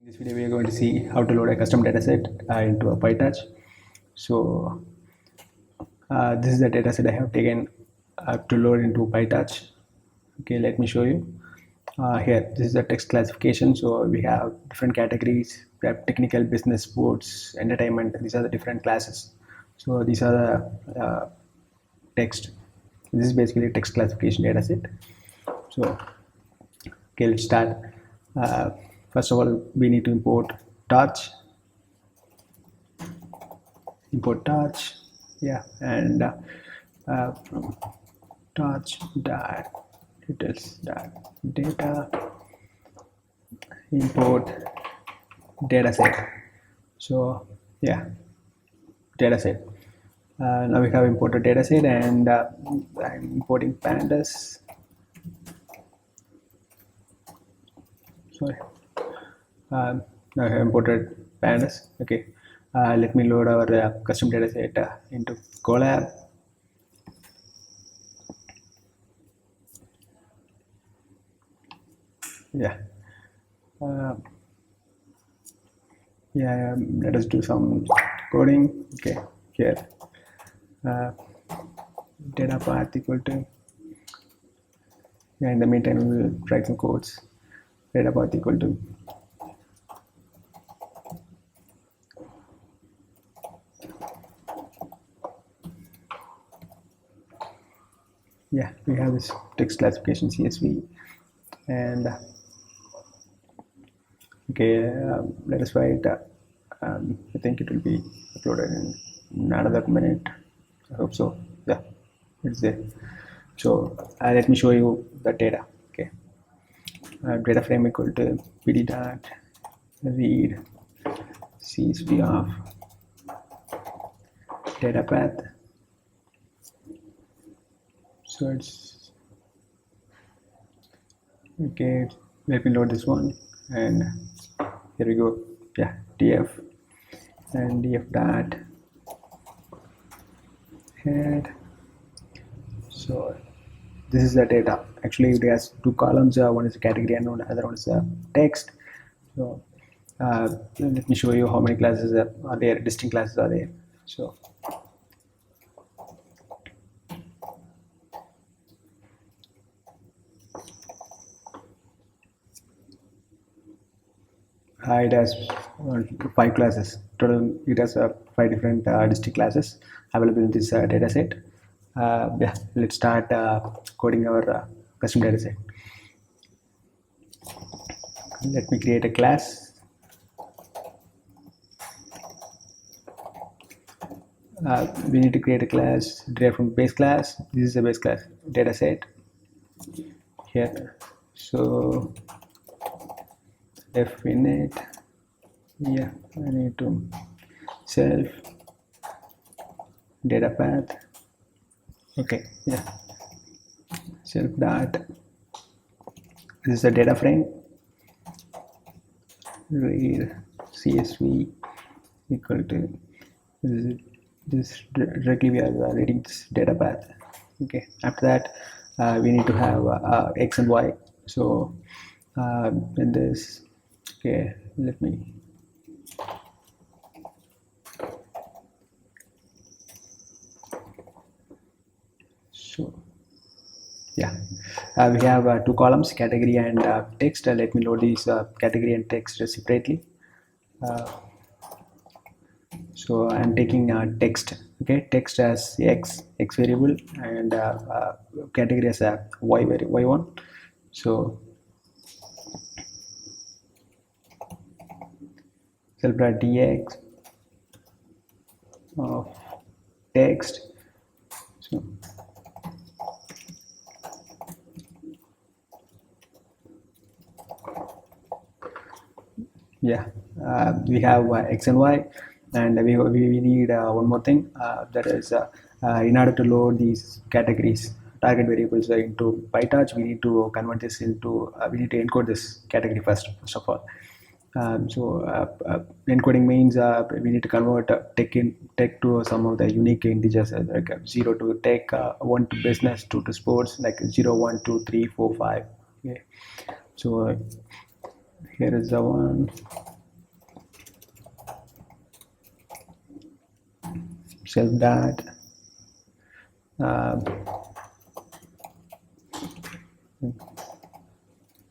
In this video, we are going to see how to load a custom dataset into a PyTorch. So, this is the dataset I have taken to load into PyTorch. Okay, let me show you. Here, this is the text classification. So, we have different categories. We have technical, business, sports, entertainment. These are the different classes. So, these are the text. This is basically a text classification dataset. So, okay, let's start. First of all, we need to import torch. Import torch, yeah, and from torch dot details dot data import dataset. So yeah, dataset. Now we have imported dataset, and I'm importing pandas. Sorry. Now I have imported pandas. Okay, let me load our custom dataset into Colab. Yeah, let us do some coding. Okay, here data path equal to, in the meantime we will write some codes. Data path equal to we have this text classification CSV, and okay, let us write. I think it will be uploaded in another minute. I hope so. Yeah, it's there. So let me show you the data. Okay, data frame equal to pd dot read CSV of data path. So it's okay. Let me load this one, and here we go. Yeah, df and df dot head. So this is the data. Actually, it has two columns. One is a category and another one is text. So let me show you how many classes are there. Distinct classes are there. So it has 5 classes. Total, it has 5 different distinct classes available in this dataset. Yeah, let's start coding our custom dataset. Let me create a class. We need to create a class derived from base class. This is the base class dataset here. So def init, yeah, I need to self data path. Okay, yeah, self dot, this is a data frame, read CSV equal to this directly we are reading this data path. Okay, after that we need to have x and y. So in this, okay, let me yeah, we have 2 columns, category and text. Let me load these category and text separately. So I'm taking text. Okay, text as x variable, and category as a y1. So self.dx of text. So yeah, we have x and y, and we need one more thing, that is in order to load these categories target variables into PyTorch, we need to convert this into we need to encode this category first of all. Encoding means we need to convert tech to some of the unique integers, like 0 to tech, 1 to business, 2 to sports, like 0, 1, 2, 3, 4, 5. Okay, so here is the one. self dot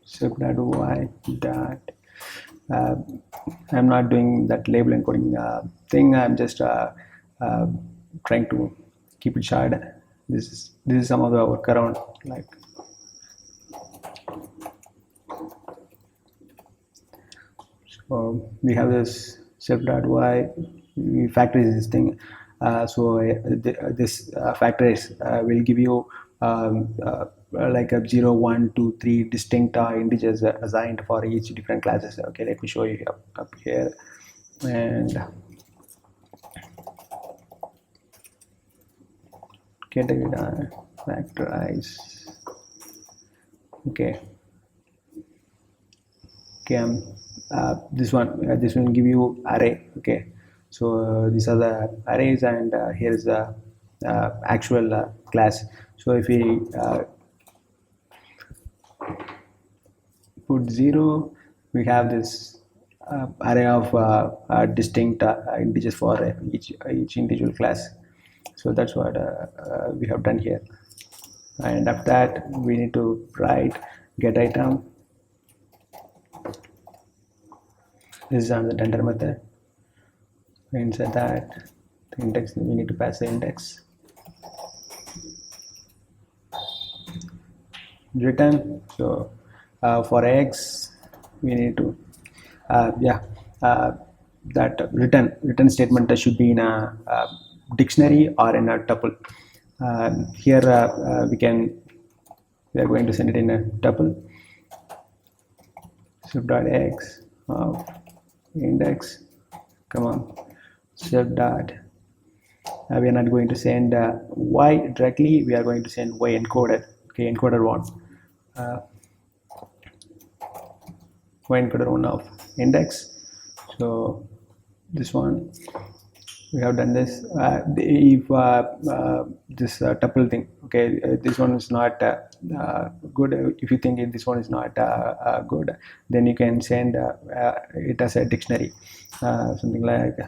self dot y dot I'm not doing that label encoding thing. I'm just trying to keep it short. This is some of the workaround. Like so, we have this self.y. We factorize this thing. This factorize will give you like a 0, 1, 2, 3 distinct integers assigned for each different classes. Okay, let me show you up here. And get it factorize. Okay. This will give you array. Okay, so these are the arrays, and here is the actual class. So if we put 0, we have this array of distinct integers for each individual class. So that's what we have done here. And after that, we need to write get item. This is on the tender method. Inside that, the index, we need to pass the index. Return. So for x, we need to that return statement should be in a dictionary or in a tuple. Here we are going to send it in a tuple. Self.x of index, come on, self dot we are not going to send y directly, we are going to send y encoded. Okay, encoder 1 y encoder 1 of index. So this one we have done this. If this tuple thing, okay, this one is not good. If you think this one is not good, then you can send it as a dictionary, something like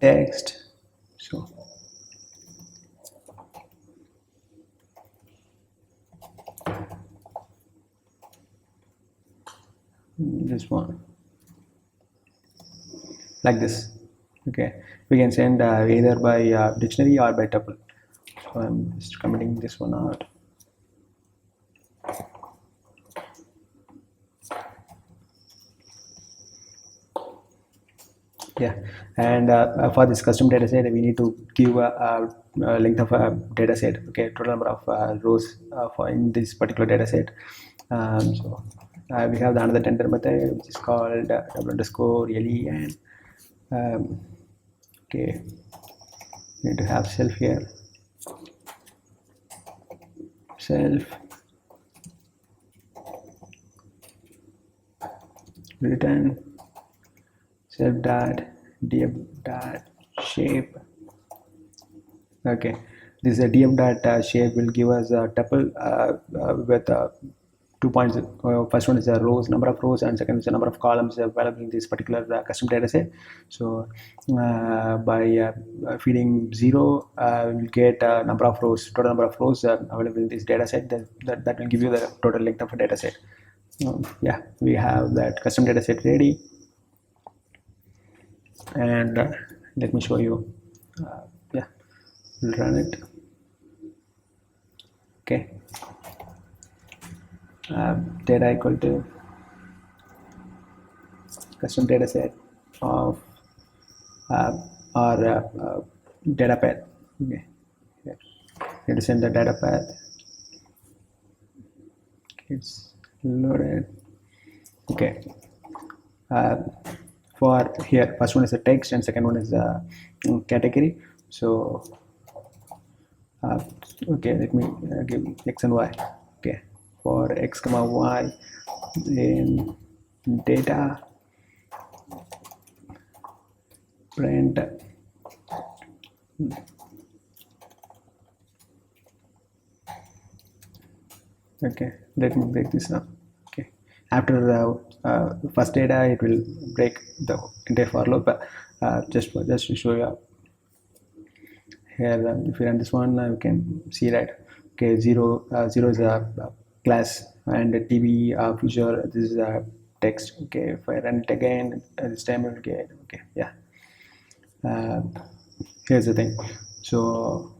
text. So this one like this. Okay, we can send either by dictionary or by tuple. So I'm just commenting this one out. Yeah, and for this custom data set, we need to give a length of a data set. Okay, total number of rows for in this particular data set. So we have another tender method which is called double underscore len. Okay, we need to have self here. Self return self dot df dot shape. Okay, this df dot shape will give us a tuple with 2 points. First one is the rows, number of rows, and second is the number of columns available in this particular custom data set. So by feeding 0, we'll get number of rows, total number of rows available in this data set. That will give you the total length of a data set. Yeah, we have that custom data set ready. And let me show you. Yeah, we'll run it. Okay, data equal to custom data set of our data path. Okay, yeah. Need to send the data path. It's loaded. Okay, for here, first one is the text and second one is the category. So okay, let me give x and y. Okay, for x comma y in data print okay, let me break this up. Okay, after the first data, it will break the entire for loop. Just to show you here, if you run this one, you can see that okay, zero is a class, and tv future, this is a text. Okay, if I run it again, this time I will get okay, yeah. uh, Here's the thing. So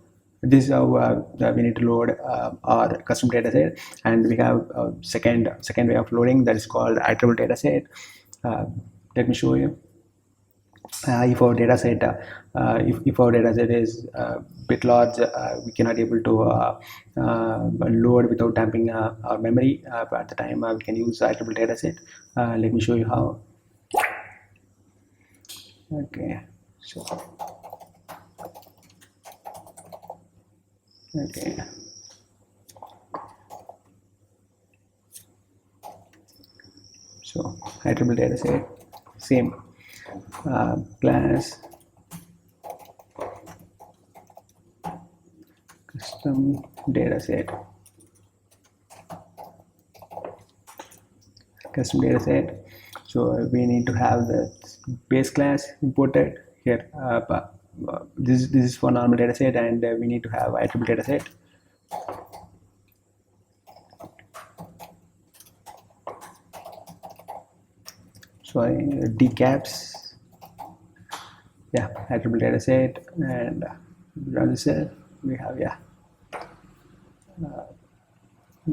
this is how we need to load our custom dataset, and we have a second way of loading, that is called iterable dataset. uh, Let me show you. If our dataset if our dataset is bit large, we cannot able to load without dumping our memory. But at the time, we can use iterable dataset. Let me show you how. Okay, so okay, so iterable dataset, same class custom dataset. So we need to have the base class imported here. This is for normal dataset, and we need to have iterable dataset. Sorry, decaps. Yeah, iterable dataset, and run this. We have, yeah.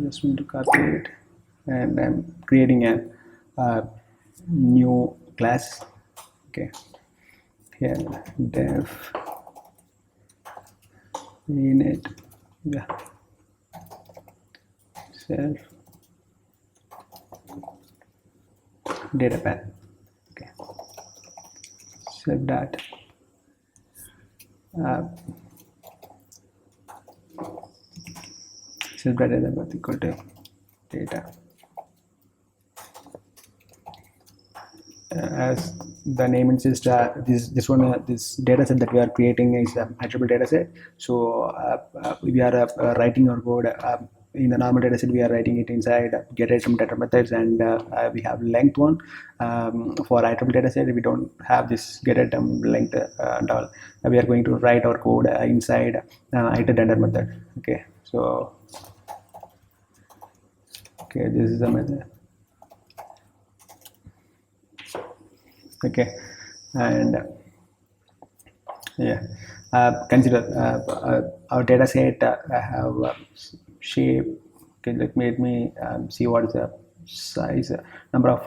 Just need to copy it, and I'm creating a new class. Okay, here def init, yeah, self data path. Okay, save that. Self data path equal to data. As the name insists, this data set that we are creating is attribute data set. So we are writing our code in the normal data set. We are writing it inside get item data methods, and we have length one. For attribute data set, we don't have this get item length and all. We are going to write our code inside item data method. Okay, so okay, this is the method. Okay, and yeah, consider our data set have shape. Okay, let me see what is the size, number of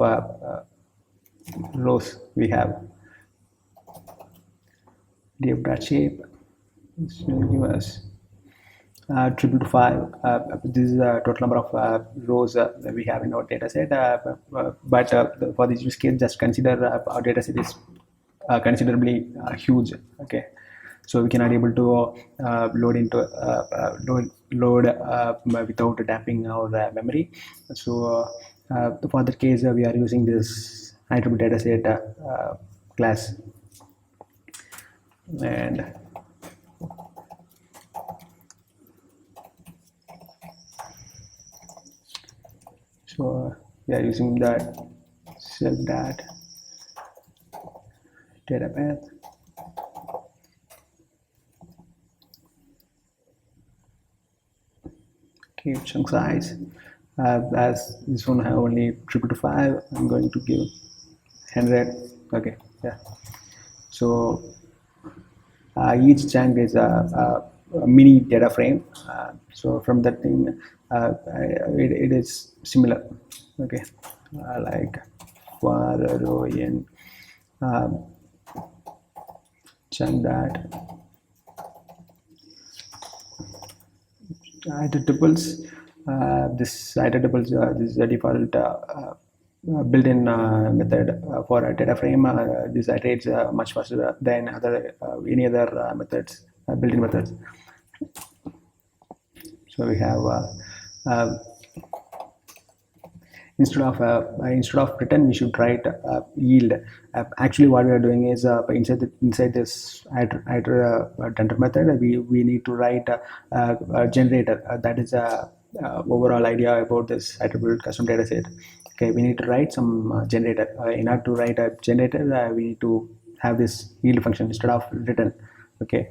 rows we have. Div.shape, this will give us triple to 5. This is the total number of rows that we have in our data set. But for this use case, just consider our data set is considerably huge. Okay, so we cannot able to load into load without damping our memory. So for that case, we are using this iterable data set class, and so we are using that self that data path. Okay, chunk size. As this one have only triple to 5, I'm going to give 100. Okay, yeah. So each chunk is a mini data frame. So from that thing, it is similar. Okay, like for row in chunk that iteratables. This iteratables, this is a default built-in method for a data frame. This iterates much faster than any other methods, built-in methods. So we have instead of return, we should write yield. Actually, what we are doing is inside this iter method, we need to write a generator. That is overall idea about this attribute custom dataset. Okay, we need to write some generator. In order to write a generator, we need to have this yield function instead of return. Okay.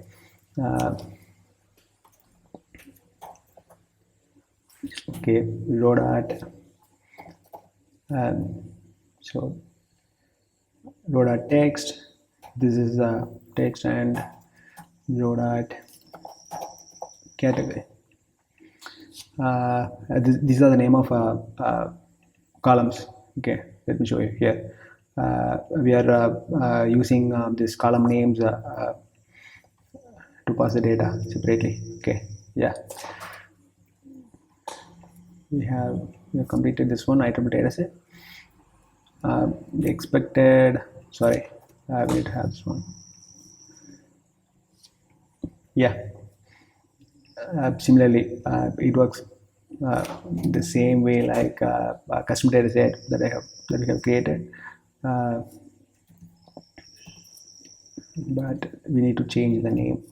Okay, row dot. So row dot text. This is text, and row dot category. These are the name of columns. Okay, let me show you here. We are using this column names to pass the data separately. Okay, yeah, we have completed this one item dataset. The expected, sorry, we need to have this one. Yeah, similarly, it works the same way like a custom dataset that we have created, but we need to change the name.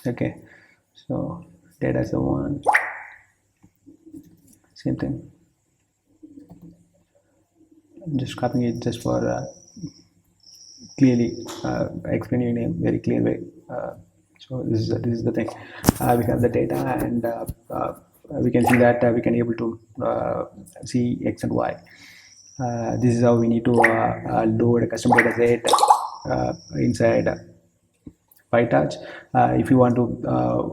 Okay, so dataset one, same thing. I'm just copying it just for clearly explaining your name very clear way. So this is the thing. We have the data, and we can see that we can able to see x and y. This is how we need to load a custom data set inside PyTorch. If you want to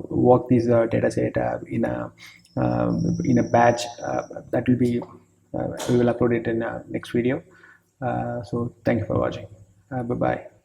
work this data set in a batch, that will be we will upload it in next video. So thank you for watching. Bye bye.